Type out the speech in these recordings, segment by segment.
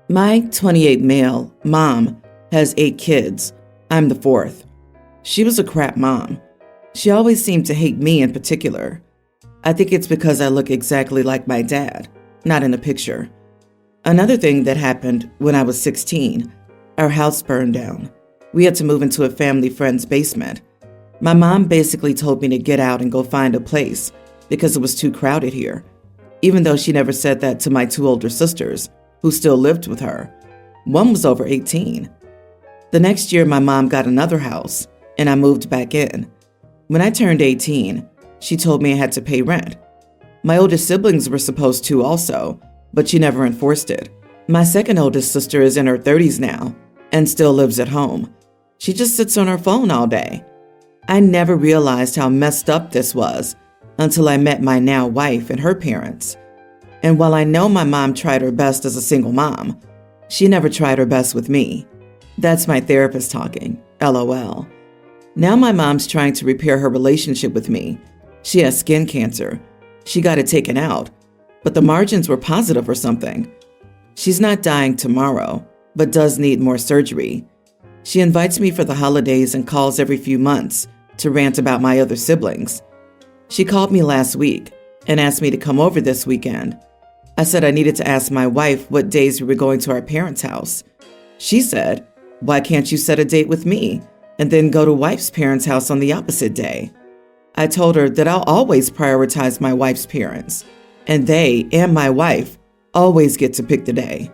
My 28 male mom has 8 kids. I'm the 4th. She was a crap mom. She always seemed to hate me in particular. I think it's because I look exactly like my dad, not in a picture. Another thing that happened when I was 16, our house burned down. We had to move into a family friend's basement. My mom basically told me to get out and go find a place because it was too crowded here, even though she never said that to my 2 older sisters, who still lived with her. One was over 18. The next year, my mom got another house, and I moved back in. When I turned 18, she told me I had to pay rent. My older siblings were supposed to also, but she never enforced it. My second oldest sister is in her 30s now and still lives at home. She just sits on her phone all day. I never realized how messed up this was until I met my now wife and her parents. And while I know my mom tried her best as a single mom, she never tried her best with me. That's my therapist talking, LOL. Now my mom's trying to repair her relationship with me. She has skin cancer. She got it taken out, but the margins were positive or something. She's not dying tomorrow, but does need more surgery. She invites me for the holidays and calls every few months to rant about my other siblings. She called me last week and asked me to come over this weekend. I said I needed to ask my wife what days we were going to our parents' house. She said, "Why can't you set a date with me and then go to wife's parents' house on the opposite day?" I told her that I'll always prioritize my wife's parents, and they and my wife always get to pick the day.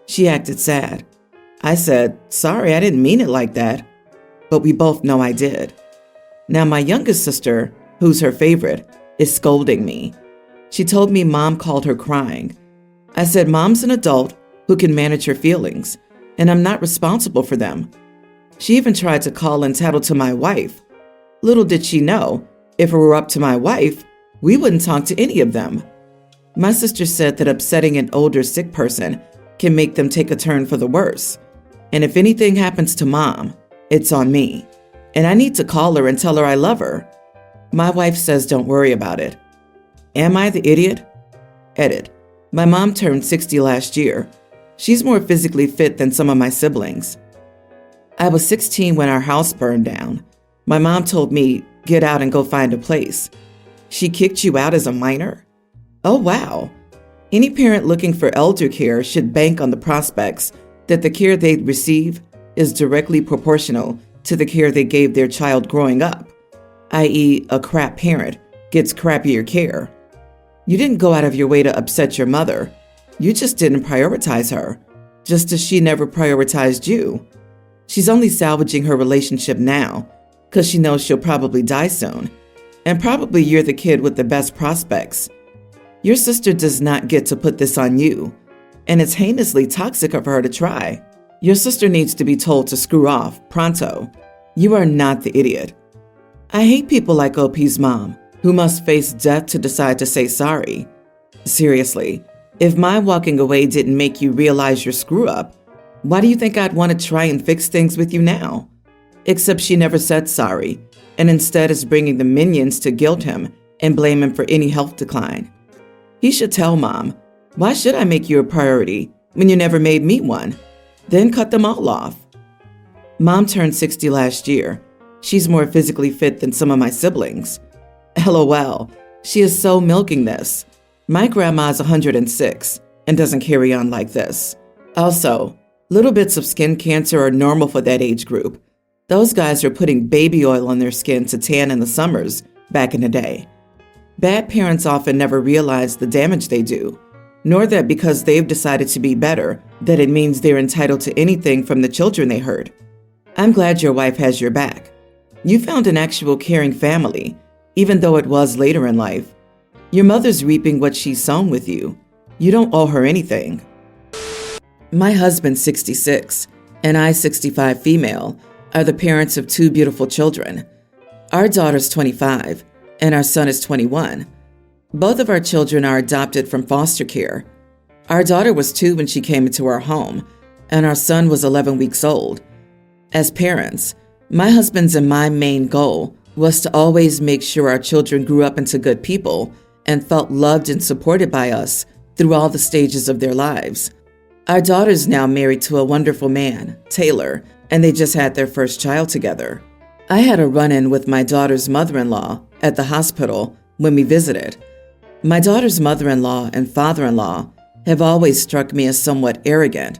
She acted sad. I said, "Sorry, I didn't mean it like that," but we both know I did. Now my youngest sister, who's her favorite, is scolding me. She told me mom called her crying. I said mom's an adult who can manage her feelings, and I'm not responsible for them. She even tried to call and tattle to my wife. Little did she know, if it were up to my wife, we wouldn't talk to any of them. My sister said that upsetting an older sick person can make them take a turn for the worse. And if anything happens to mom, it's on me. And I need to call her and tell her I love her. My wife says don't worry about it. Am I the idiot? Edit. My mom turned 60 last year. She's more physically fit than some of my siblings. I was 16 when our house burned down. My mom told me, get out and go find a place. She kicked you out as a minor? Oh, wow. Any parent looking for elder care should bank on the prospects that the care they'd receive is directly proportional to the care they gave their child growing up, i.e., a crap parent gets crappier care. You didn't go out of your way to upset your mother. You just didn't prioritize her, just as she never prioritized you. She's only salvaging her relationship now because she knows she'll probably die soon, and probably you're the kid with the best prospects. Your sister does not get to put this on you, and it's heinously toxic of her to try. Your sister needs to be told to screw off, pronto. You are not the idiot. I hate people like OP's mom, who must face death to decide to say sorry. Seriously, if my walking away didn't make you realize your screw up, why do you think I'd want to try and fix things with you now? Except she never said sorry, and instead is bringing the minions to guilt him and blame him for any health decline. He should tell mom, why should I make you a priority when you never made me one? Then cut them all off. Mom turned 60 last year. She's more physically fit than some of my siblings. LOL, she is so milking this. My grandma's 106 and doesn't carry on like this. Also, little bits of skin cancer are normal for that age group. Those guys are putting baby oil on their skin to tan in the summers back in the day. Bad parents often never realize the damage they do, nor that because they've decided to be better, that it means they're entitled to anything from the children they hurt. I'm glad your wife has your back. You found an actual caring family, even though it was later in life. Your mother's reaping what she's sown with you. You don't owe her anything. My husband, 66, and I, 65 female, are the parents of 2 beautiful children. Our daughter's 25, and our son is 21. Both of our children are adopted from foster care. Our daughter was 2 when she came into our home, and our son was 11 weeks old. As parents, my husband's and my main goal was to always make sure our children grew up into good people and felt loved and supported by us through all the stages of their lives. Our daughter's now married to a wonderful man, Taylor, and they just had their first child together. I had a run-in with my daughter's mother-in-law at the hospital when we visited. My daughter's mother-in-law and father-in-law have always struck me as somewhat arrogant,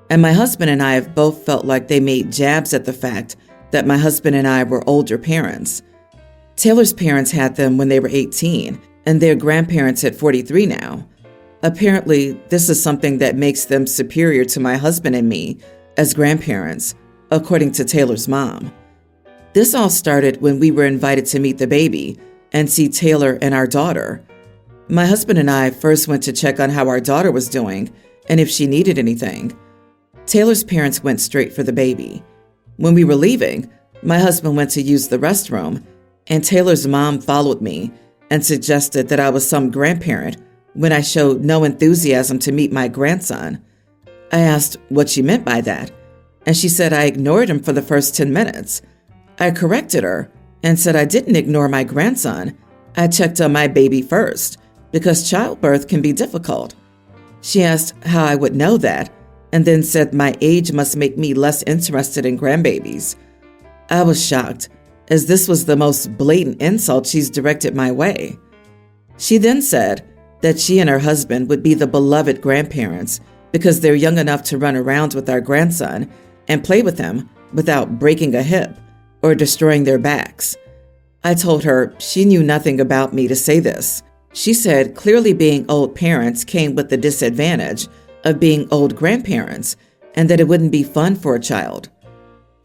and my husband and I have both felt like they made jabs at the fact that my husband and I were older parents. Taylor's parents had them when they were 18, and their grandparents at 43 now. Apparently, this is something that makes them superior to my husband and me as grandparents, according to Taylor's mom. This all started when we were invited to meet the baby and see Taylor and our daughter. My husband and I first went to check on how our daughter was doing and if she needed anything. Taylor's parents went straight for the baby. When we were leaving, my husband went to use the restroom, and Taylor's mom followed me and suggested that I was some grandparent when I showed no enthusiasm to meet my grandson. I asked what she meant by that, and she said I ignored him for the first 10 minutes. I corrected her and said I didn't ignore my grandson. I checked on my baby first, because childbirth can be difficult. She asked how I would know that, and then said my age must make me less interested in grandbabies. I was shocked, as this was the most blatant insult she's directed my way. She then said that she and her husband would be the beloved grandparents because they're young enough to run around with our grandson and play with him without breaking a hip or destroying their backs. I told her she knew nothing about me to say this. She said clearly being old parents came with the disadvantage of being old grandparents and that it wouldn't be fun for a child.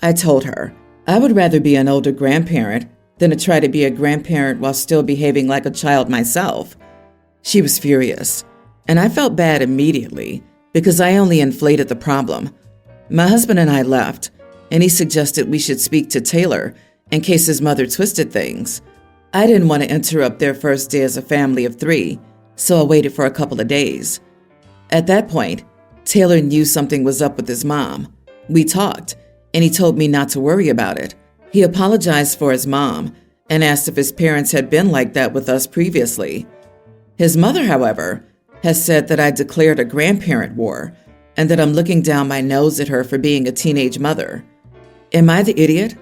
I told her I would rather be an older grandparent than to try to be a grandparent while still behaving like a child myself. She was furious, and I felt bad immediately because I only inflated the problem. My husband and I left, and he suggested we should speak to Taylor in case his mother twisted things. I didn't want to interrupt their first day as a family of 3, so I waited for a couple of days. At that point, Taylor knew something was up with his mom. We talked, and he told me not to worry about it. He apologized for his mom and asked if his parents had been like that with us previously. His mother, however, has said that I declared a grandparent war and that I'm looking down my nose at her for being a teenage mother. Am I the idiot?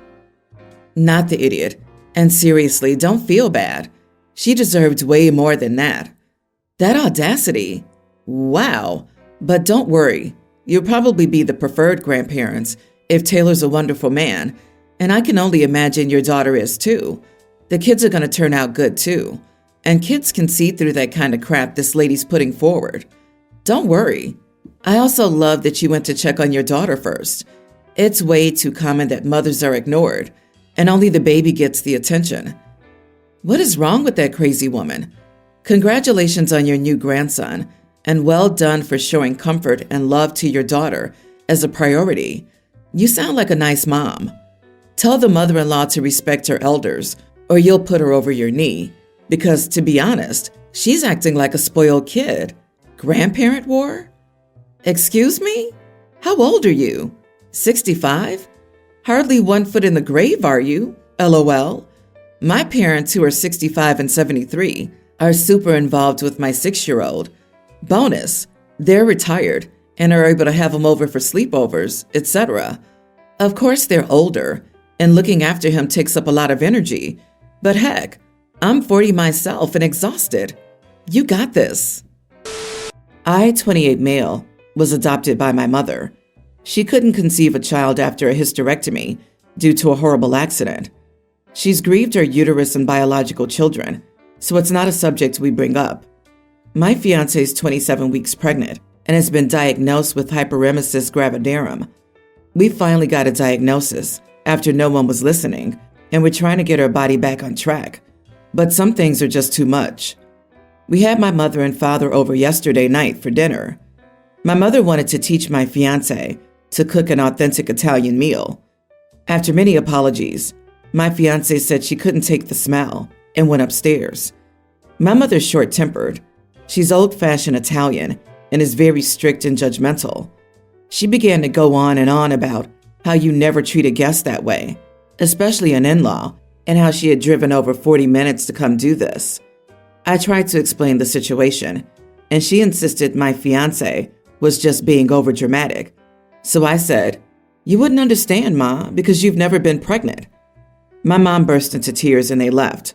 Not the idiot. And seriously, don't feel bad. She deserved way more than that. That audacity. Wow. But don't worry. You'll probably be the preferred grandparents if Taylor's a wonderful man, and I can only imagine your daughter is too. The kids are going to turn out good too. And kids can see through that kind of crap this lady's putting forward. Don't worry. I also love that you went to check on your daughter first. It's way too common that mothers are ignored, and only the baby gets the attention. What is wrong with that crazy woman? Congratulations on your new grandson, and well done for showing comfort and love to your daughter as a priority. You sound like a nice mom. Tell the mother-in-law to respect her elders, or you'll put her over your knee. Because, to be honest, she's acting like a spoiled kid. Grandparent war? Excuse me? How old are you? 65? Hardly 1 foot in the grave, are you? LOL. My parents, who are 65 and 73, are super involved with my 6-year-old. Bonus, they're retired and are able to have him over for sleepovers, etc. Of course, they're older, and looking after him takes up a lot of energy. But heck, I'm 40 myself and exhausted. You got this. I, 28 male, was adopted by my mother. She couldn't conceive a child after a hysterectomy due to a horrible accident. She's grieved her uterus and biological children, so it's not a subject we bring up. My fiancé is 27 weeks pregnant and has been diagnosed with hyperemesis gravidarum. We finally got a diagnosis after no one was listening, and we're trying to get her body back on track. But some things are just too much. We had my mother and father over yesterday night for dinner. My mother wanted to teach my fiancé to cook an authentic Italian meal. After many apologies, my fiancé said she couldn't take the smell and went upstairs. My mother's short-tempered. She's old-fashioned Italian and is very strict and judgmental. She began to go on and on about how you never treat a guest that way, especially an in-law, and how she had driven over 40 minutes to come do this. I tried to explain the situation, and she insisted my fiancé was just being overdramatic. So I said, "You wouldn't understand, Ma, because you've never been pregnant." My mom burst into tears and they left.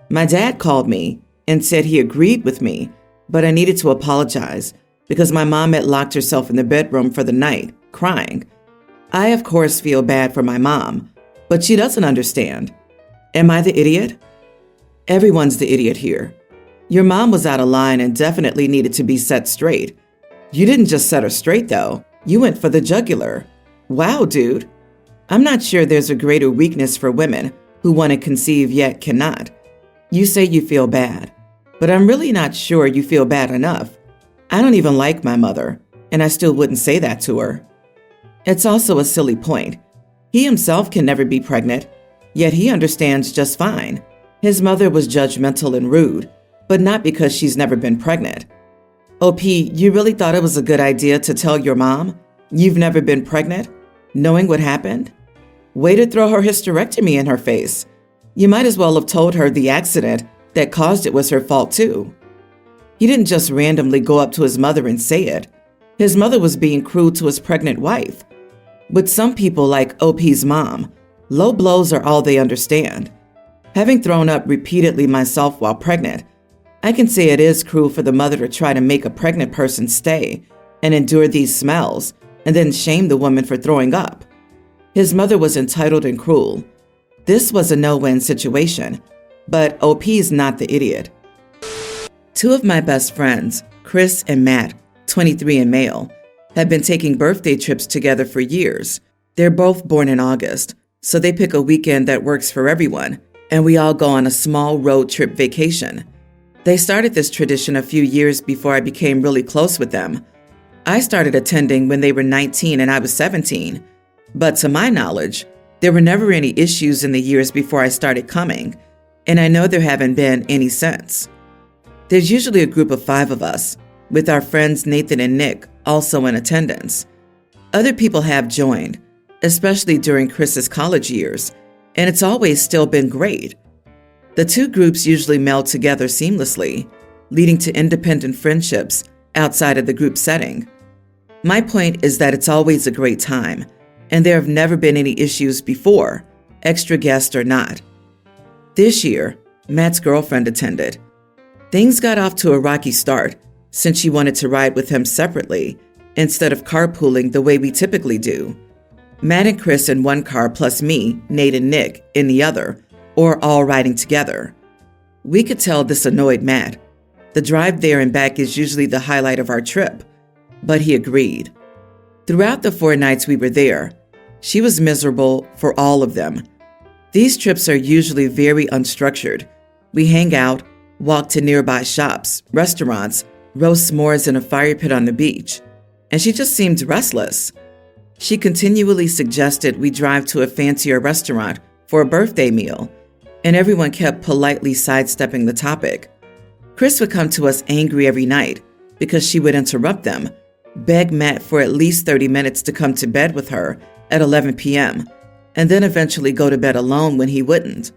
My dad called me and said he agreed with me, but I needed to apologize because my mom had locked herself in the bedroom for the night, crying. I, of course, feel bad for my mom, but she doesn't understand. Am I the idiot? Everyone's the idiot here. Your mom was out of line and definitely needed to be set straight. You didn't just set her straight, though. You went for the jugular. Wow, dude. I'm not sure there's a greater weakness for women who want to conceive yet cannot. You say you feel bad, but I'm really not sure you feel bad enough. I don't even like my mother, and I still wouldn't say that to her. It's also a silly point. He himself can never be pregnant, yet he understands just fine. His mother was judgmental and rude, but not because she's never been pregnant. OP, you really thought it was a good idea to tell your mom you've never been pregnant, knowing what happened? Way to throw her hysterectomy in her face. You might as well have told her the accident that caused it was her fault too. He didn't just randomly go up to his mother and say it. His mother was being cruel to his pregnant wife. With some people like OP's mom, low blows are all they understand. Having thrown up repeatedly myself while pregnant, I can say it is cruel for the mother to try to make a pregnant person stay and endure these smells and then shame the woman for throwing up. His mother was entitled and cruel. This was a no-win situation, but OP's not the idiot. Two of my best friends, Chris and Matt, 23 and male, have been taking birthday trips together for years. They're both born in August, so they pick a weekend that works for everyone, and we all go on a small road trip vacation. They started this tradition a few years before I became really close with them. I started attending when they were 19 and I was 17, but to my knowledge, there were never any issues in the years before I started coming, and I know there haven't been any since. There's usually a group of 5 of us, with our friends Nathan and Nick also in attendance. Other people have joined, especially during Chris's college years, and it's always still been great. The two groups usually meld together seamlessly, leading to independent friendships outside of the group setting. My point is that it's always a great time, and there have never been any issues before, extra guest or not. This year, Matt's girlfriend attended. Things got off to a rocky start since she wanted to ride with him separately instead of carpooling the way we typically do. Matt and Chris in one car plus me, Nate and Nick in the other, or all riding together. We could tell this annoyed Matt. The drive there and back is usually the highlight of our trip, but he agreed. Throughout the 4 nights we were there, she was miserable for all of them. These trips are usually very unstructured. We hang out, walk to nearby shops, restaurants, roast s'mores in a fire pit on the beach, and she just seemed restless. She continually suggested we drive to a fancier restaurant for a birthday meal, and everyone kept politely sidestepping the topic. Chris would come to us angry every night because she would interrupt them, beg Matt for at least 30 minutes to come to bed with her at 11 p.m., and then eventually go to bed alone when he wouldn't.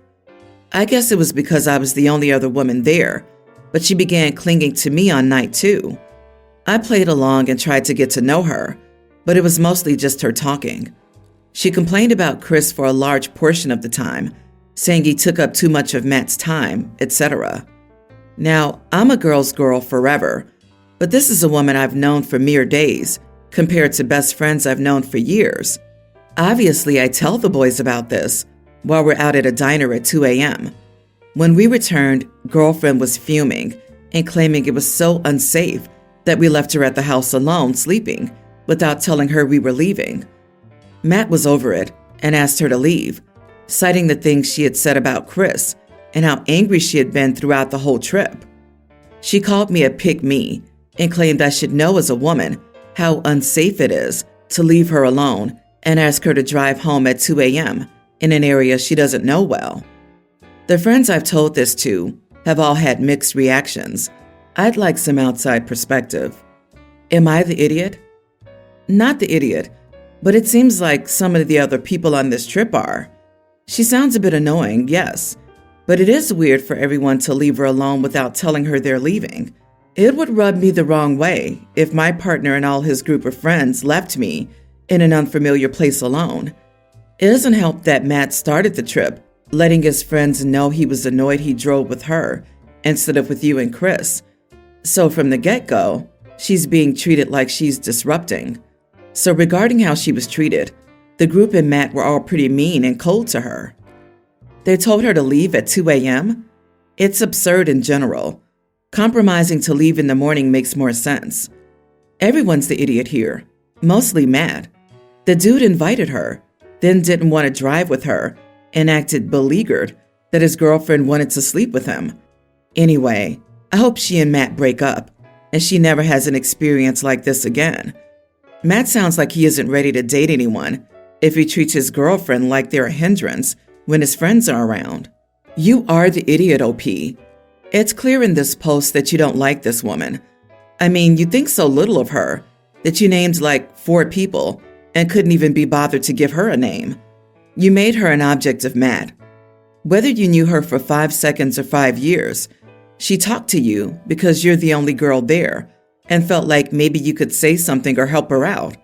I guess it was because I was the only other woman there, but she began clinging to me on night 2. I played along and tried to get to know her, but it was mostly just her talking. She complained about Chris for a large portion of the time, saying he took up too much of Matt's time, etc. Now, I'm a girl's girl forever, but this is a woman I've known for mere days, compared to best friends I've known for years. Obviously, I tell the boys about this while we're out at a diner at 2 a.m. When we returned, girlfriend was fuming and claiming it was so unsafe that we left her at the house alone sleeping without telling her we were leaving. Matt was over it and asked her to leave, citing the things she had said about Chris and how angry she had been throughout the whole trip. She called me a pick-me and claimed I should know as a woman how unsafe it is to leave her alone and ask her to drive home at 2 a.m. in an area she doesn't know well. The friends I've told this to have all had mixed reactions. I'd like some outside perspective. Am I the idiot? Not the idiot, but it seems like some of the other people on this trip are. She sounds a bit annoying, yes, but it is weird for everyone to leave her alone without telling her they're leaving. It would rub me the wrong way if my partner and all his group of friends left me in an unfamiliar place alone. It doesn't help that Matt started the trip, letting his friends know he was annoyed he drove with her instead of with you and Chris. So from the get-go, she's being treated like she's disrupting. So regarding how she was treated, the group and Matt were all pretty mean and cold to her. They told her to leave at 2 a.m.? It's absurd in general. Compromising to leave in the morning makes more sense. Everyone's the idiot here, mostly Matt. The dude invited her, then didn't want to drive with her, and acted beleaguered that his girlfriend wanted to sleep with him. Anyway, I hope she and Matt break up, and she never has an experience like this again. Matt sounds like he isn't ready to date anyone if he treats his girlfriend like they're a hindrance when his friends are around. You are the idiot, OP. It's clear in this post that you don't like this woman. I mean, you think so little of her that you named like 4 people and couldn't even be bothered to give her a name. You made her an object of Matt. Whether you knew her for 5 seconds or 5 years, she talked to you because you're the only girl there and felt like maybe you could say something or help her out.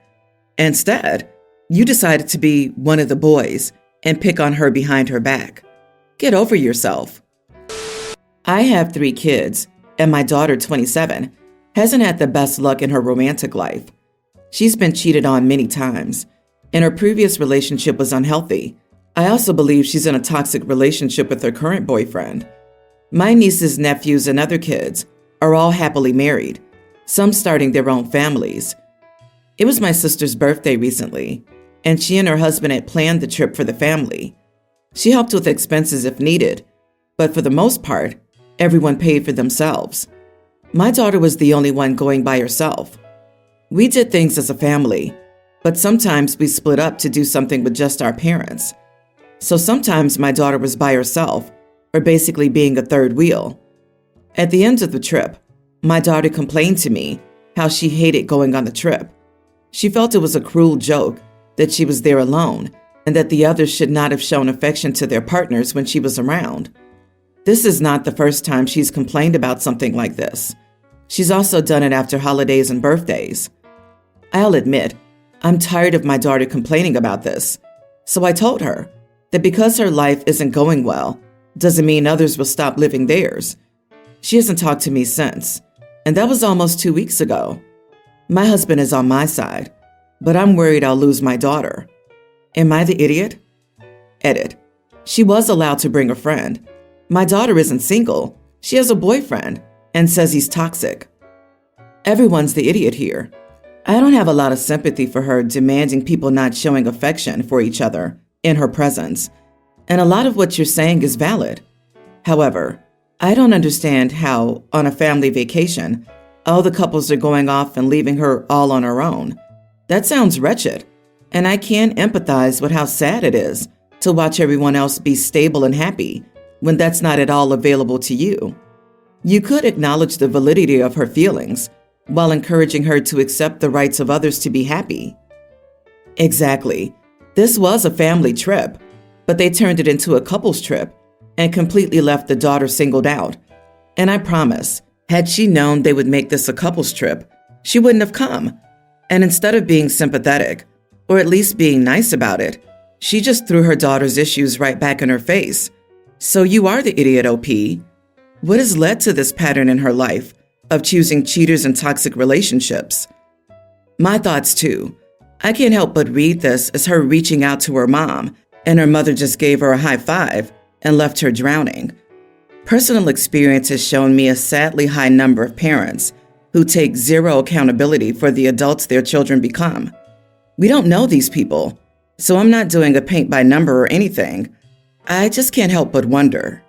Instead, you decided to be one of the boys and pick on her behind her back. Get over yourself. I have 3 kids, and my daughter, 27, hasn't had the best luck in her romantic life. She's been cheated on many times, and her previous relationship was unhealthy. I also believe she's in a toxic relationship with her current boyfriend. My nieces, nephews, and other kids are all happily married, some starting their own families. It was my sister's birthday recently, and she and her husband had planned the trip for the family. She helped with expenses if needed, but for the most part, everyone paid for themselves. My daughter was the only one going by herself. We did things as a family, but sometimes we split up to do something with just our parents. So sometimes my daughter was by herself, or basically being a third wheel. At the end of the trip, my daughter complained to me how she hated going on the trip. She felt it was a cruel joke that she was there alone and that the others should not have shown affection to their partners when she was around. This is not the first time she's complained about something like this. She's also done it after holidays and birthdays. I'll admit, I'm tired of my daughter complaining about this. So I told her that because her life isn't going well, doesn't mean others will stop living theirs. She hasn't talked to me since, and that was almost 2 weeks ago. My husband is on my side, but I'm worried I'll lose my daughter. Am I the idiot? Edit. She was allowed to bring a friend. My daughter isn't single. She has a boyfriend and says he's toxic. Everyone's the idiot here. I don't have a lot of sympathy for her demanding people not showing affection for each other in her presence, and a lot of what you're saying is valid. However, I don't understand how, on a family vacation, all the couples are going off and leaving her all on her own. That sounds wretched, and I can empathize with how sad it is to watch everyone else be stable and happy when that's not at all available to you. You could acknowledge the validity of her feelings while encouraging her to accept the rights of others to be happy. Exactly. This was a family trip, but they turned it into a couples trip and completely left the daughter singled out. And I promise, had she known they would make this a couples trip, she wouldn't have come. And instead of being sympathetic, or at least being nice about it, she just threw her daughter's issues right back in her face. So you are the idiot, OP. What has led to this pattern in her life of choosing cheaters and toxic relationships? My thoughts too. I can't help but read this as her reaching out to her mom, and her mother just gave her a high five and left her drowning. Personal experience has shown me a sadly high number of parents who take zero accountability for the adults their children become. We don't know these people, so I'm not doing a paint by number or anything. I just can't help but wonder.